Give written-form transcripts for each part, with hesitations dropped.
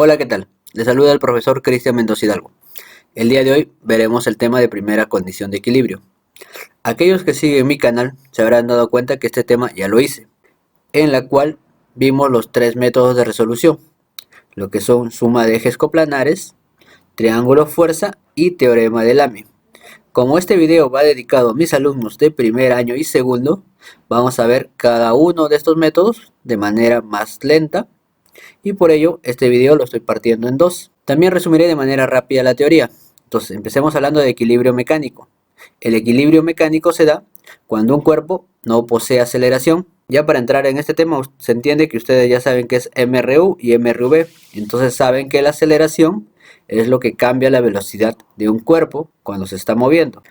Hola, ¿qué tal? Les saluda el profesor Cristian Mendoza Hidalgo. El día de hoy veremos el tema de primera condición de equilibrio. Aquellos que siguen mi canal se habrán dado cuenta que este tema ya lo hice, en la cual vimos los tres métodos de resolución, lo que son suma de ejes coplanares, triángulo fuerza y teorema de Lamy. Como este video va dedicado a mis alumnos de primer año y segundo, vamos a ver cada uno de estos métodos de manera más lenta, y por ello este video lo estoy partiendo en dos. También resumiré de manera rápida la teoría. Entonces empecemos hablando de equilibrio mecánico. El equilibrio mecánico se da cuando un cuerpo no posee aceleración. Ya para entrar en este tema se entiende que ustedes ya saben que es MRU y MRV. Entonces saben que la aceleración es lo que cambia la velocidad de un cuerpo cuando se está moviendo.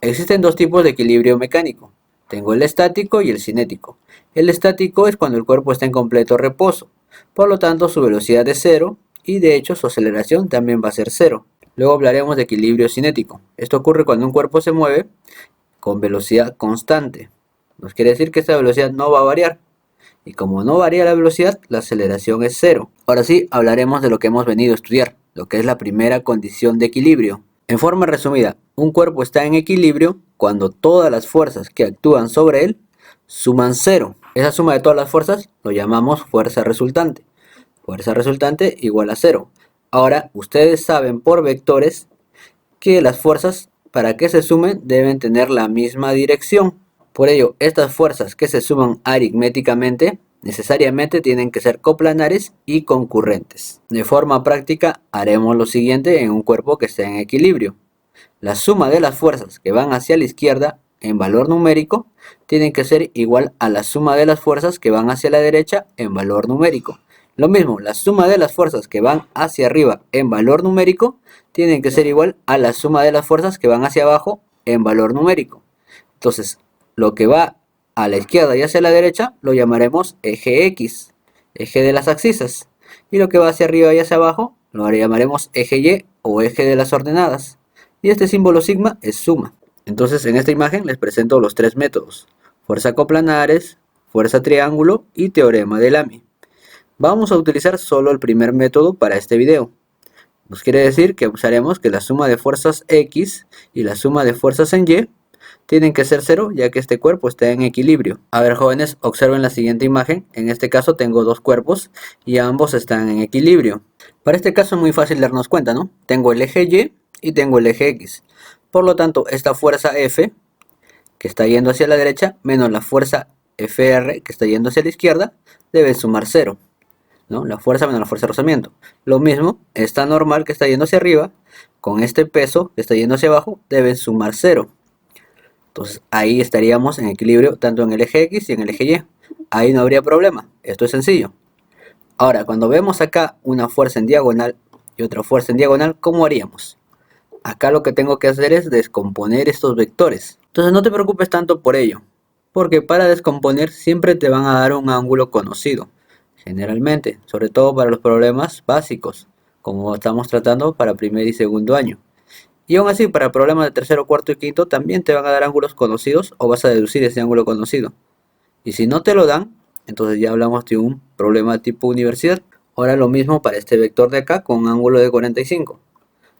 Existen dos tipos de equilibrio mecánico. Tengo el estático y el cinético. El estático es cuando el cuerpo está en completo reposo. Por lo tanto, su velocidad es cero y de hecho su aceleración también va a ser cero. Luego hablaremos de equilibrio cinético. Esto ocurre cuando un cuerpo se mueve con velocidad constante. Nos quiere decir que esta velocidad no va a variar. Y como no varía la velocidad, la aceleración es cero. Ahora sí, hablaremos de lo que hemos venido a estudiar, lo que es la primera condición de equilibrio. En forma resumida, un cuerpo está en equilibrio cuando todas las fuerzas que actúan sobre él suman cero. Esa suma de todas las fuerzas lo llamamos fuerza resultante. Fuerza resultante igual a cero. Ahora, ustedes saben por vectores que las fuerzas, para que se sumen, deben tener la misma dirección. Por ello, estas fuerzas que se suman aritméticamente necesariamente tienen que ser coplanares y concurrentes. De forma práctica, haremos lo siguiente en un cuerpo que esté en equilibrio. La suma de las fuerzas que van hacia la izquierda en valor numérico tienen que ser igual a la suma de las fuerzas que van hacia la derecha en valor numérico. Lo mismo, la suma de las fuerzas que van hacia arriba en valor numérico tienen que ser igual a la suma de las fuerzas que van hacia abajo en valor numérico. Entonces, lo que va a la izquierda y hacia la derecha lo llamaremos eje X, eje de las abscisas. Y lo que va hacia arriba y hacia abajo lo llamaremos eje Y o eje de las ordenadas. Y este símbolo sigma es suma. Entonces, en esta imagen les presento los tres métodos: fuerza coplanares, fuerza triángulo y teorema de Lamy. Vamos a utilizar solo el primer método para este video. Nos quiere decir que usaremos que la suma de fuerzas X y la suma de fuerzas en Y tienen que ser cero, ya que este cuerpo está en equilibrio. A ver, jóvenes, observen la siguiente imagen. En este caso tengo dos cuerpos y ambos están en equilibrio. Para este caso es muy fácil darnos cuenta, ¿no? Tengo el eje Y y tengo el eje X. Por lo tanto, esta fuerza F, que está yendo hacia la derecha, menos la fuerza FR, que está yendo hacia la izquierda, deben sumar cero, ¿no? La fuerza menos la fuerza de rozamiento. Lo mismo, esta normal que está yendo hacia arriba, con este peso que está yendo hacia abajo, deben sumar cero. Entonces ahí estaríamos en equilibrio tanto en el eje X y en el eje Y. Ahí no habría problema. Esto es sencillo. Ahora, cuando vemos acá una fuerza en diagonal y otra fuerza en diagonal, ¿cómo haríamos? Acá lo que tengo que hacer es descomponer estos vectores. Entonces no te preocupes tanto por ello, porque para descomponer siempre te van a dar un ángulo conocido. Generalmente, sobre todo para los problemas básicos, como estamos tratando para primer y segundo año. Y aún así, para problemas de tercero, cuarto y quinto, también te van a dar ángulos conocidos o vas a deducir ese ángulo conocido. Y si no te lo dan, entonces ya hablamos de un problema tipo universidad. Ahora lo mismo para este vector de acá con un ángulo de 45.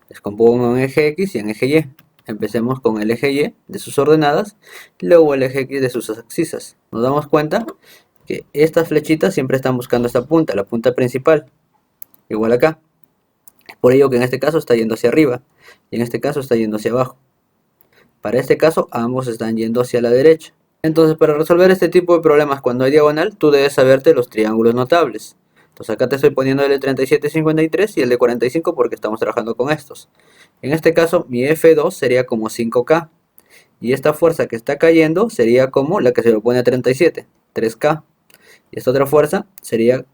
Descompongo en eje X y en eje Y. Empecemos con el eje Y de sus ordenadas, luego el eje X de sus abscisas. Nos damos cuenta que estas flechitas siempre están buscando esta punta, la punta principal, igual acá. Por ello que en este caso está yendo hacia arriba y en este caso está yendo hacia abajo. Para este caso ambos están yendo hacia la derecha. Entonces, para resolver este tipo de problemas cuando hay diagonal, tú debes saberte los triángulos notables. Entonces acá te estoy poniendo el de 37 y 53 y el de 45 porque estamos trabajando con estos. En este caso mi F2 sería como 5K. Y esta fuerza que está cayendo sería como la que se le pone a 37, 3K. Y esta otra fuerza sería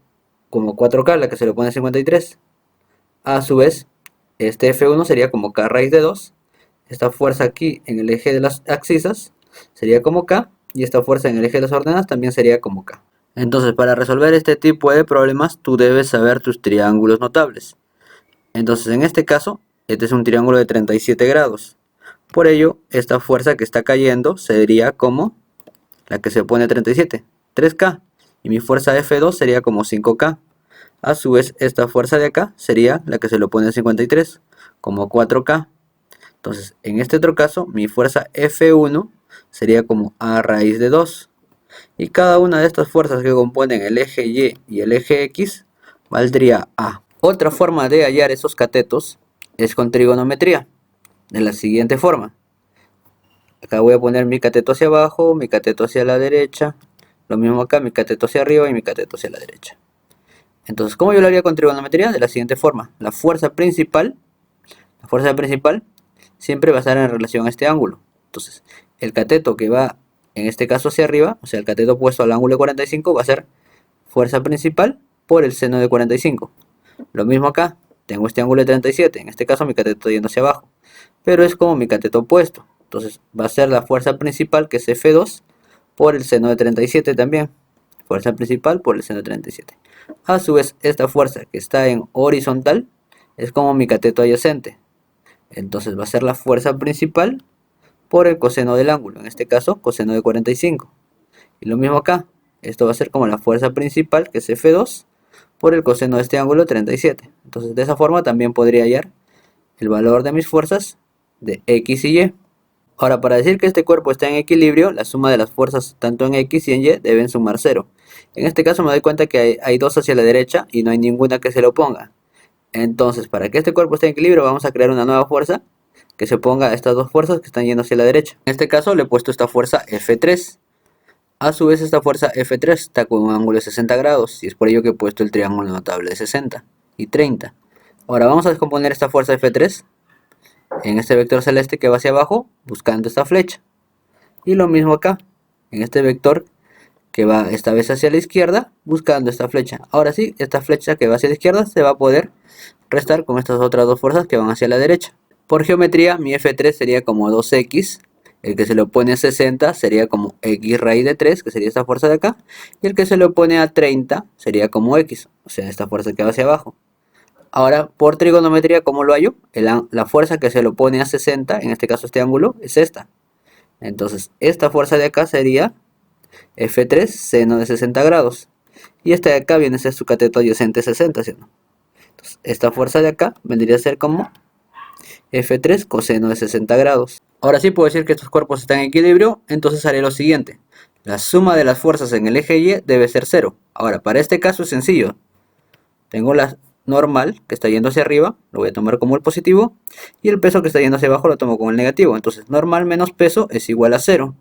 como 4K, la que se le pone a 53. A su vez, este F1 sería como K raíz de 2. Esta fuerza aquí en el eje de las abscisas sería como K. Y esta fuerza en el eje de las ordenadas también sería como K. Entonces, para resolver este tipo de problemas, tú debes saber tus triángulos notables. Entonces, en este caso, este es un triángulo de 37 grados. Por ello, esta fuerza que está cayendo sería como la que se pone a 37, 3K. Y mi fuerza F2 sería como 5K. A su vez, esta fuerza de acá sería la que se le opone a 53, como 4K. Entonces, en este otro caso, mi fuerza F1 sería como A raíz de 2. Y cada una de estas fuerzas que componen el eje Y y el eje X valdría A. Otra forma de hallar esos catetos es con trigonometría, de la siguiente forma. Acá voy a poner mi cateto hacia abajo, mi cateto hacia la derecha. Lo mismo acá, mi cateto hacia arriba y mi cateto hacia la derecha. Entonces, ¿cómo yo lo haría con trigonometría? De la siguiente forma. La fuerza principal siempre va a estar en relación a este ángulo. Entonces, el cateto que va, en este caso hacia arriba, o sea, el cateto opuesto al ángulo de 45, va a ser fuerza principal por el seno de 45. Lo mismo acá, tengo este ángulo de 37, en este caso mi cateto está yendo hacia abajo, pero es como mi cateto opuesto. Entonces, va a ser la fuerza principal, que es F2, por el seno de 37 también. Fuerza principal por el seno de 37. A su vez, esta fuerza que está en horizontal es como mi cateto adyacente. Entonces va a ser la fuerza principal por el coseno del ángulo, en este caso coseno de 45. Y lo mismo acá, esto va a ser como la fuerza principal, que es F2, por el coseno de este ángulo 37. Entonces de esa forma también podría hallar el valor de mis fuerzas de X y Y. Ahora, para decir que este cuerpo está en equilibrio, la suma de las fuerzas tanto en X y en Y deben sumar 0. En este caso me doy cuenta que hay dos hacia la derecha y no hay ninguna que se lo oponga. Entonces, para que este cuerpo esté en equilibrio, vamos a crear una nueva fuerza que se oponga a estas dos fuerzas que están yendo hacia la derecha. En este caso le he puesto esta fuerza F3. A su vez, esta fuerza F3 está con un ángulo de 60 grados y es por ello que he puesto el triángulo notable de 60 y 30. Ahora vamos a descomponer esta fuerza F3 en este vector celeste que va hacia abajo buscando esta flecha. Y lo mismo acá, en este vector que va esta vez hacia la izquierda buscando esta flecha. Ahora sí, esta flecha que va hacia la izquierda se va a poder restar con estas otras dos fuerzas que van hacia la derecha. Por geometría, mi F3 sería como 2X, el que se le opone a 60 sería como X raíz de 3, que sería esta fuerza de acá, y el que se le opone a 30 sería como X, o sea, esta fuerza que va hacia abajo. Ahora, por trigonometría, ¿cómo lo hallo? La fuerza que se le opone a 60, en este caso este ángulo, es esta. Entonces, esta fuerza de acá sería F3 seno de 60 grados. Y esta de acá viene a ser su cateto adyacente 60, ¿sí o no? Entonces, esta fuerza de acá vendría a ser como F3 coseno de 60 grados. Ahora sí puedo decir que estos cuerpos están en equilibrio, entonces haré lo siguiente. La suma de las fuerzas en el eje Y debe ser 0. Ahora, para este caso es sencillo. Tengo la normal que está yendo hacia arriba, lo voy a tomar como el positivo, y el peso que está yendo hacia abajo lo tomo como el negativo. Entonces, normal menos peso es igual a 0.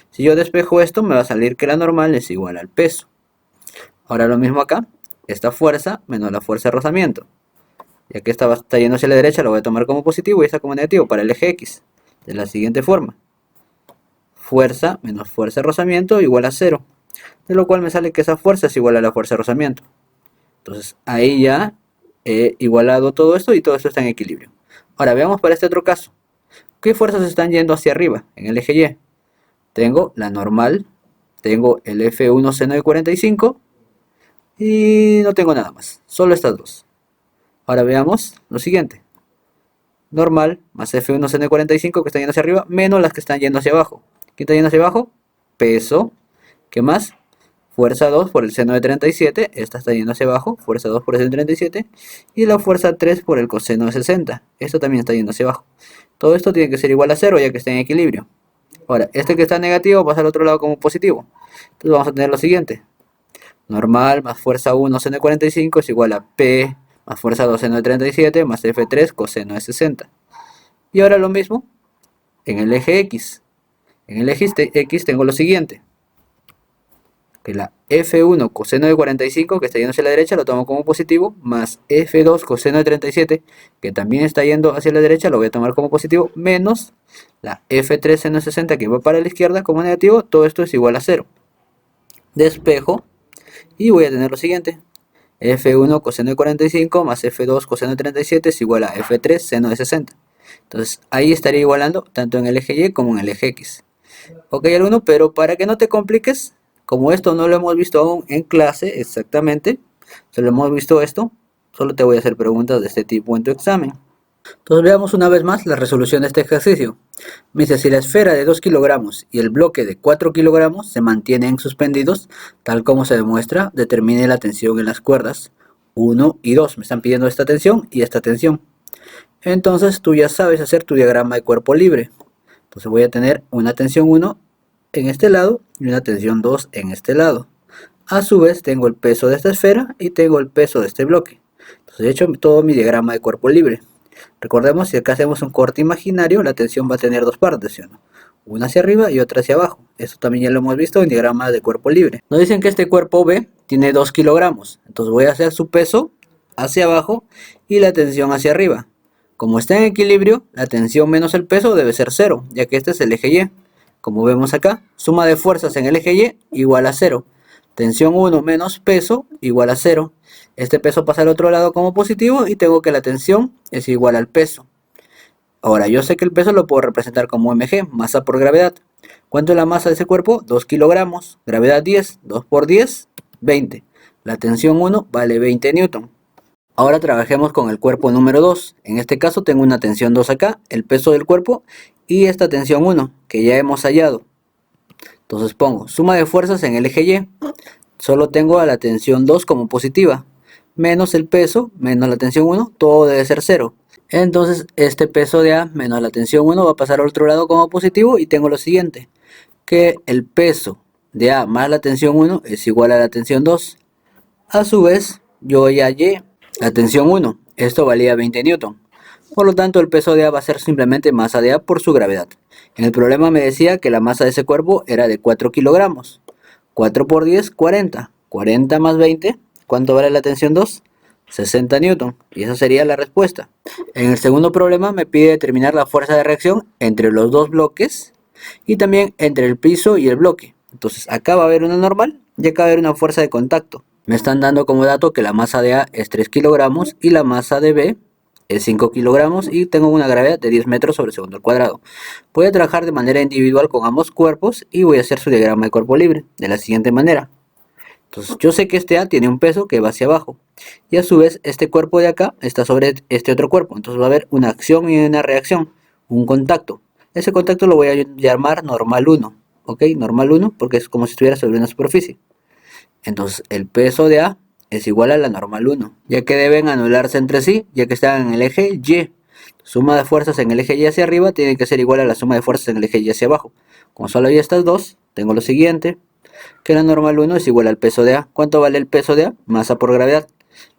Si yo despejo esto, me va a salir que la normal es igual al peso. Ahora lo mismo acá, esta fuerza menos la fuerza de rozamiento. Ya que esta está yendo hacia la derecha, lo voy a tomar como positivo y esta como negativo para el eje X. De la siguiente forma. Fuerza menos fuerza de rozamiento igual a 0. De lo cual me sale que esa fuerza es igual a la fuerza de rozamiento. Entonces ahí ya he igualado todo esto y todo esto está en equilibrio. Ahora veamos para este otro caso. ¿Qué fuerzas están yendo hacia arriba en el eje Y? Tengo la normal, tengo el F1 seno de 45 y no tengo nada más, solo estas dos. Ahora veamos lo siguiente. Normal más F1 seno de 45 que están yendo hacia arriba, menos las que están yendo hacia abajo. ¿Quién está yendo hacia abajo? Peso. ¿Qué más? Fuerza 2 por el seno de 37, esta está yendo hacia abajo, fuerza 2 por el seno de 37, y la fuerza 3 por el coseno de 60, esto también está yendo hacia abajo. Todo esto tiene que ser igual a 0 ya que está en equilibrio. Ahora, este que está negativo pasa al otro lado como positivo. Entonces vamos a tener lo siguiente. Normal más fuerza 1 seno de 45 es igual a P más fuerza 2 seno de 37 más F3 coseno de 60. Y ahora lo mismo en el eje X. En el eje X tengo lo siguiente. Que la F1 coseno de 45 que está yendo hacia la derecha lo tomo como positivo, más F2 coseno de 37 que también está yendo hacia la derecha lo voy a tomar como positivo, menos la F3 seno de 60 que va para la izquierda como negativo. Todo esto es igual a 0. Despejo y voy a tener lo siguiente. F1 coseno de 45 más F2 coseno de 37 es igual a F3 seno de 60. Entonces ahí estaría igualando tanto en el eje Y como en el eje X. Ok, alumno, pero para que no te compliques, como esto no lo hemos visto aún en clase exactamente, solo hemos visto esto, solo te voy a hacer preguntas de este tipo en tu examen. Entonces veamos una vez más la resolución de este ejercicio. Me dice, si la esfera de 2 kilogramos y el bloque de 4 kilogramos se mantienen suspendidos, tal como se demuestra, determine la tensión en las cuerdas 1 y 2. Me están pidiendo esta tensión y esta tensión. Entonces tú ya sabes hacer tu diagrama de cuerpo libre. Entonces voy a tener una tensión 1 en este lado y una tensión 2 en este lado. A su vez tengo el peso de esta esfera y tengo el peso de este bloque. Entonces he hecho todo mi diagrama de cuerpo libre. Recordemos, si acá hacemos un corte imaginario, la tensión va a tener dos partes, ¿sí o no? Una hacia arriba y otra hacia abajo. Esto también ya lo hemos visto en diagramas de cuerpo libre. Nos dicen que este cuerpo B tiene 2 kilogramos. Entonces voy a hacer su peso hacia abajo y la tensión hacia arriba. Como está en equilibrio, la tensión menos el peso debe ser 0, ya que este es el eje Y. Como vemos acá, suma de fuerzas en el eje Y igual a 0. Tensión 1 menos peso igual a 0. Este peso pasa al otro lado como positivo y tengo que la tensión es igual al peso. Ahora, yo sé que el peso lo puedo representar como mg, masa por gravedad. ¿Cuánto es la masa de ese cuerpo? 2 kilogramos. Gravedad 10. 2 por 10, 20. La tensión 1 vale 20 newton. Ahora trabajemos con el cuerpo número 2. En este caso tengo una tensión 2 acá, el peso del cuerpo, y esta tensión 1, que ya hemos hallado. Entonces pongo suma de fuerzas en el eje Y. Solo tengo a la tensión 2 como positiva. Menos el peso, menos la tensión 1, todo debe ser 0. Entonces este peso de A menos la tensión 1 va a pasar al otro lado como positivo y tengo lo siguiente. Que el peso de A más la tensión 1 es igual a la tensión 2. A su vez, yo ya hallé la tensión 1. Esto valía 20 newton. Por lo tanto, el peso de A va a ser simplemente masa de A por su gravedad. En el problema me decía que la masa de ese cuerpo era de 4 kilogramos. 4 por 10, 40. 40 más 20, ¿cuánto vale la tensión 2? 60 newton. Y esa sería la respuesta. En el segundo problema me pide determinar la fuerza de reacción entre los dos bloques y también entre el piso y el bloque. Entonces acá va a haber una normal y acá va a haber una fuerza de contacto. Me están dando como dato que la masa de A es 3 kilogramos y la masa de B es 5 kilogramos y tengo una gravedad de 10 metros sobre segundo al cuadrado. Voy a trabajar de manera individual con ambos cuerpos y voy a hacer su diagrama de cuerpo libre de la siguiente manera. Entonces yo sé que este A tiene un peso que va hacia abajo y a su vez este cuerpo de acá está sobre este otro cuerpo. Entonces va a haber una acción y una reacción, un contacto. Ese contacto lo voy a llamar normal 1, ¿ok? Normal 1 porque es como si estuviera sobre una superficie. Entonces el peso de A es igual a la normal 1, ya que deben anularse entre sí, ya que están en el eje Y. Suma de fuerzas en el eje Y hacia arriba tiene que ser igual a la suma de fuerzas en el eje Y hacia abajo. Como solo hay estas dos, tengo lo siguiente, que la normal 1 es igual al peso de A. ¿Cuánto vale el peso de A? Masa por gravedad.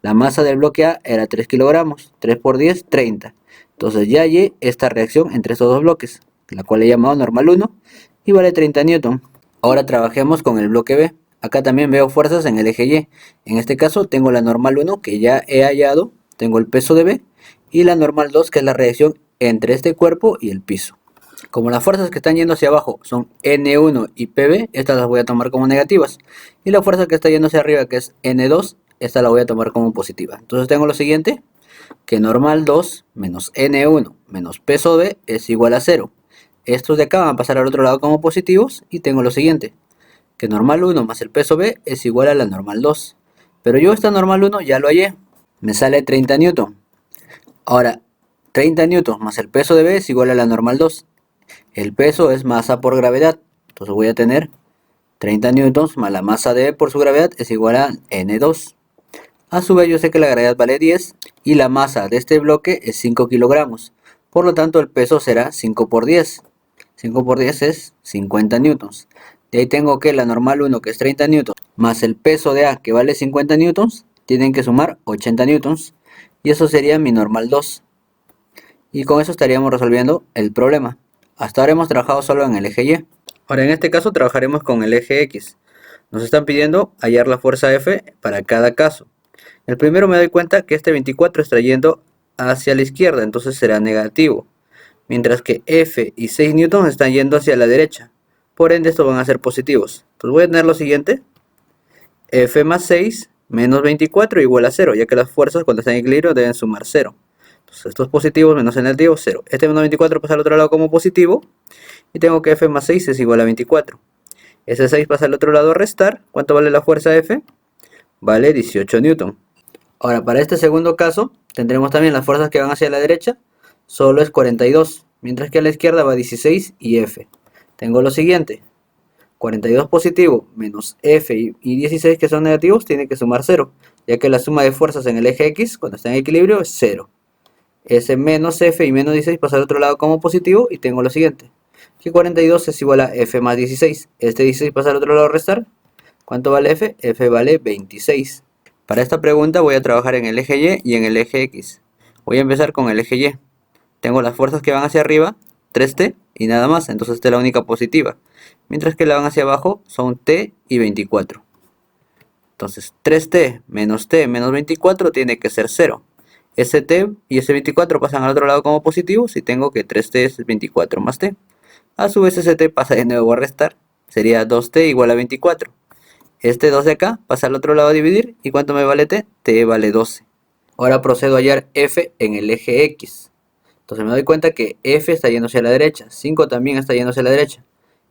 La masa del bloque A era 3 kilogramos, 3 por 10, 30. Entonces ya hallé esta reacción entre estos dos bloques, la cual he llamado normal 1 y vale 30 newton. Ahora trabajemos con el bloque B. Acá también veo fuerzas en el eje Y. En este caso tengo la normal 1 que ya he hallado, tengo el peso de B y la normal 2 que es la reacción entre este cuerpo y el piso. Como las fuerzas que están yendo hacia abajo son N1 y PB, estas las voy a tomar como negativas. Y la fuerza que está yendo hacia arriba, que es N2, esta la voy a tomar como positiva. Entonces tengo lo siguiente, que normal 2 menos N1 menos peso B es igual a 0. Estos de acá van a pasar al otro lado como positivos y tengo lo siguiente, que normal 1 más el peso B es igual a la normal 2. Pero yo esta normal 1 ya lo hallé, me sale 30 newton. Ahora, 30 newton más el peso de B es igual a la normal 2. El peso es masa por gravedad, entonces voy a tener 30 newtons más la masa de B por su gravedad es igual a N2. A su vez yo sé que la gravedad vale 10 y la masa de este bloque es 5 kilogramos. Por lo tanto el peso será 5 por 10. 5 por 10 es 50 newtons. De ahí tengo que la normal 1 que es 30 newtons más el peso de A que vale 50 newtons tienen que sumar 80 newtons y eso sería mi normal 2. Y con eso estaríamos resolviendo el problema. Hasta ahora hemos trabajado solo en el eje Y. Ahora en este caso trabajaremos con el eje X. Nos están pidiendo hallar la fuerza F para cada caso. El primero me doy cuenta que este 24 está yendo hacia la izquierda, entonces será negativo. Mientras que F y 6 newtons están yendo hacia la derecha. Por ende estos van a ser positivos. Entonces voy a tener lo siguiente. F más 6 menos 24 igual a 0, ya que las fuerzas cuando están en equilibrio deben sumar 0. Entonces estos positivos menos el negativo, 0. Este menos 24 pasa al otro lado como positivo. Y tengo que F más 6 es igual a 24. Ese 6 pasa al otro lado a restar. ¿Cuánto vale la fuerza F? Vale 18 newton. Ahora para este segundo caso tendremos también las fuerzas que van hacia la derecha. Solo es 42. Mientras que a la izquierda va 16 y F. Tengo lo siguiente. 42 positivo menos F y 16 que son negativos tiene que sumar 0. ya que la suma de fuerzas en el eje X, cuando está en equilibrio, es 0. Ese menos F y menos 16 pasa al otro lado como positivo y tengo lo siguiente, que 42 es igual a F más 16. Este 16 pasa al otro lado a restar. ¿Cuánto vale F? F vale 26. Para esta pregunta voy a trabajar en el eje Y y en el eje X. Voy a empezar con el eje Y. Tengo las fuerzas que van hacia arriba, 3T y nada más, entonces esta es la única positiva. Mientras que la van hacia abajo son T y 24. Entonces 3T menos 24 tiene que ser 0. Ese T y ese 24 pasan al otro lado como positivos y tengo que 3T es 24 más T. A su vez ese T pasa de nuevo a restar, sería 2T igual a 24. Este 2 de acá pasa al otro lado a dividir y ¿cuánto me vale T? T vale 12. Ahora procedo a hallar F en el eje X. Entonces me doy cuenta que F está yendo hacia la derecha, 5 también está yendo hacia la derecha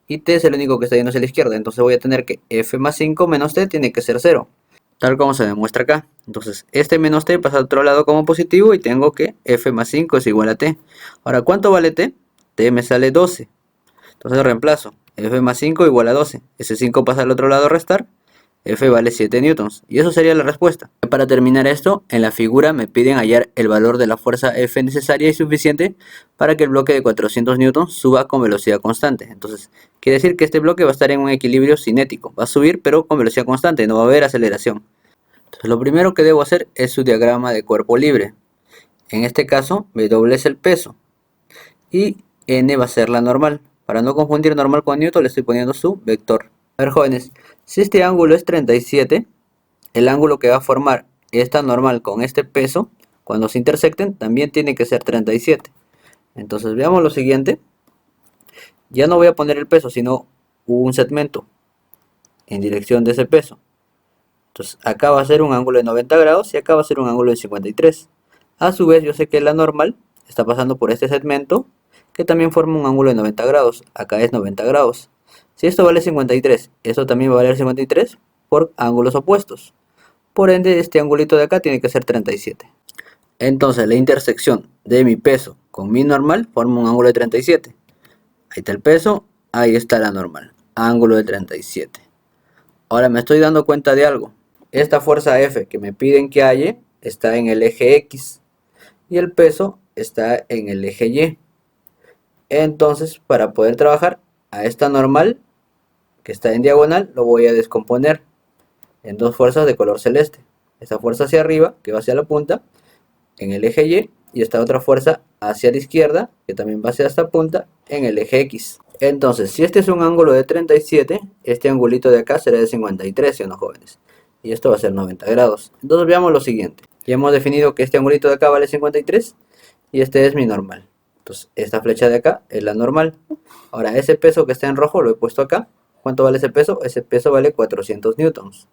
y T es el único que está yendo hacia la izquierda, entonces voy a tener que F más 5 menos T tiene que ser 0, tal como se demuestra acá. Entonces este menos T pasa al otro lado como positivo y tengo que F más 5 es igual a T. Ahora, ¿cuánto vale T? T me sale 12, entonces reemplazo, F más 5 igual a 12, ese 5 pasa al otro lado a restar, F vale 7 newtons, y eso sería la respuesta. Para terminar esto, en la figura me piden hallar el valor de la fuerza F necesaria y suficiente para que el bloque de 400 newtons suba con velocidad constante. Entonces, quiere decir que este bloque va a estar en un equilibrio cinético, va a subir pero con velocidad constante, no va a haber aceleración. Entonces, lo primero que debo hacer es su diagrama de cuerpo libre. En este caso, W es el peso y N va a ser la normal. Para no confundir normal con newton, le estoy poniendo su vector. A ver, jóvenes, si este ángulo es 37, el ángulo que va a formar esta normal con este peso, cuando se intersecten, también tiene que ser 37. Entonces veamos lo siguiente. Ya no voy a poner el peso, sino un segmento en dirección de ese peso. Entonces acá va a ser un ángulo de 90 grados y acá va a ser un ángulo de 53. A su vez, yo sé que la normal está pasando por este segmento, que también forma un ángulo de 90 grados. Acá es 90 grados. Si esto vale 53, esto también va a valer 53 por ángulos opuestos. Por ende, este angulito de acá tiene que ser 37. Entonces, la intersección de mi peso con mi normal forma un ángulo de 37. Ahí está el peso, ahí está la normal. Ángulo de 37. Ahora me estoy dando cuenta de algo. Esta fuerza F que me piden que halle está en el eje X y el peso está en el eje Y. Entonces, para poder trabajar a esta normal que está en diagonal, lo voy a descomponer en dos fuerzas de color celeste. Esta fuerza hacia arriba, que va hacia la punta, en el eje Y, y esta otra fuerza hacia la izquierda, que también va hacia esta punta, en el eje X. Entonces, si este es un ángulo de 37, este angulito de acá será de 53, ¿sí o no, jóvenes? Y esto va a ser 90 grados. Entonces veamos lo siguiente. Ya hemos definido que este angulito de acá vale 53 y este es mi normal. Entonces, esta flecha de acá es la normal. Ahora, ese peso que está en rojo lo he puesto acá. ¿Cuánto vale ese peso? Ese peso vale 400 newtons.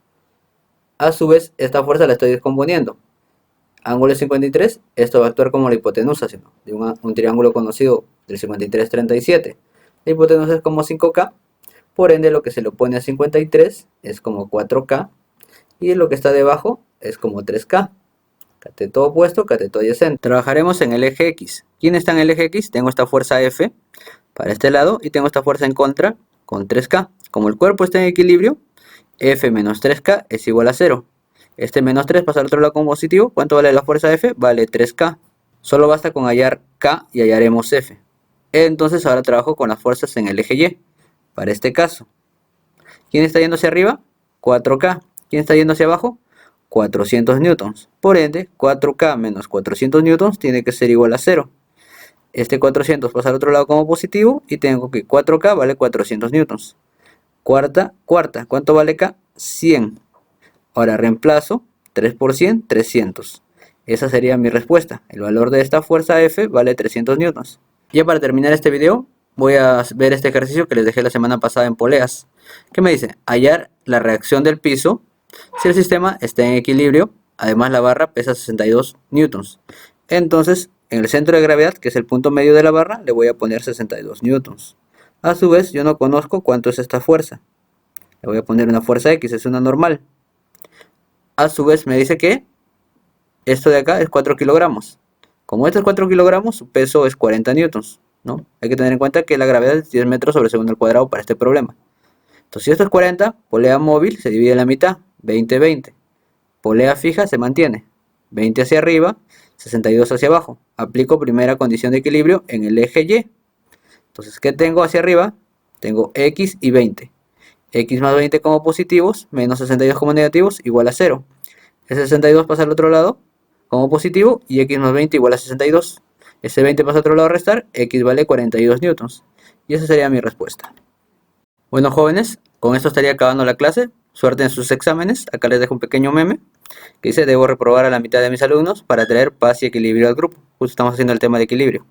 A su vez, esta fuerza la estoy descomponiendo. Ángulo de 53, esto va a actuar como la hipotenusa, ¿sí? De un triángulo conocido del 53-37. La hipotenusa es como 5K, por ende lo que se le opone a 53 es como 4K, y lo que está debajo es como 3K. Cateto opuesto, cateto adyacente. Trabajaremos en el eje X. ¿Quién está en el eje X? Tengo esta fuerza F para este lado y tengo esta fuerza en contra con 3K. Como el cuerpo está en equilibrio, F menos 3K es igual a 0. Este menos 3 pasa al otro lado como positivo. ¿Cuánto vale la fuerza F? Vale 3K. Solo basta con hallar K y hallaremos F. Entonces ahora trabajo con las fuerzas en el eje Y. Para este caso, ¿quién está yendo hacia arriba? 4K. ¿Quién está yendo hacia abajo? 400 newtons. Por ende, 4K menos 400 newtons tiene que ser igual a 0. Este 400 pasa al otro lado como positivo y tengo que 4K vale 400 newtons. Cuarta, ¿cuánto vale K? 100. Ahora reemplazo 3 por 100, 300. Esa sería mi respuesta. El valor de esta fuerza F vale 300 newtons. Ya para terminar este video, voy a ver este ejercicio que les dejé la semana pasada en poleas. ¿Qué me dice? Hallar la reacción del piso si el sistema está en equilibrio. Además la barra pesa 62 newtons. Entonces, en el centro de gravedad, que es el punto medio de la barra, le voy a poner 62 newtons. A su vez, yo no conozco cuánto es esta fuerza. Le voy a poner una fuerza X, es una normal. A su vez me dice que esto de acá es 4 kilogramos. Como esto es 4 kilogramos, su peso es 40 newtons, ¿no? Hay que tener en cuenta que la gravedad es 10 metros sobre segundo al cuadrado para este problema. Entonces, si esto es 40, polea móvil se divide en la mitad, 20-20. polea fija se mantiene. 20 hacia arriba, 62 hacia abajo. Aplico primera condición de equilibrio en el eje Y. Entonces, ¿qué tengo hacia arriba? Tengo X y 20. X más 20 como positivos, menos 62 como negativos, igual a 0. El 62 pasa al otro lado como positivo y X más 20 igual a 62. Ese 20 pasa al otro lado a restar, X vale 42 newtons. Y esa sería mi respuesta. Bueno, jóvenes, con esto estaría acabando la clase. Suerte en sus exámenes. Acá les dejo un pequeño meme que dice: debo reprobar a la mitad de mis alumnos para traer paz y equilibrio al grupo. Justo estamos haciendo el tema de equilibrio.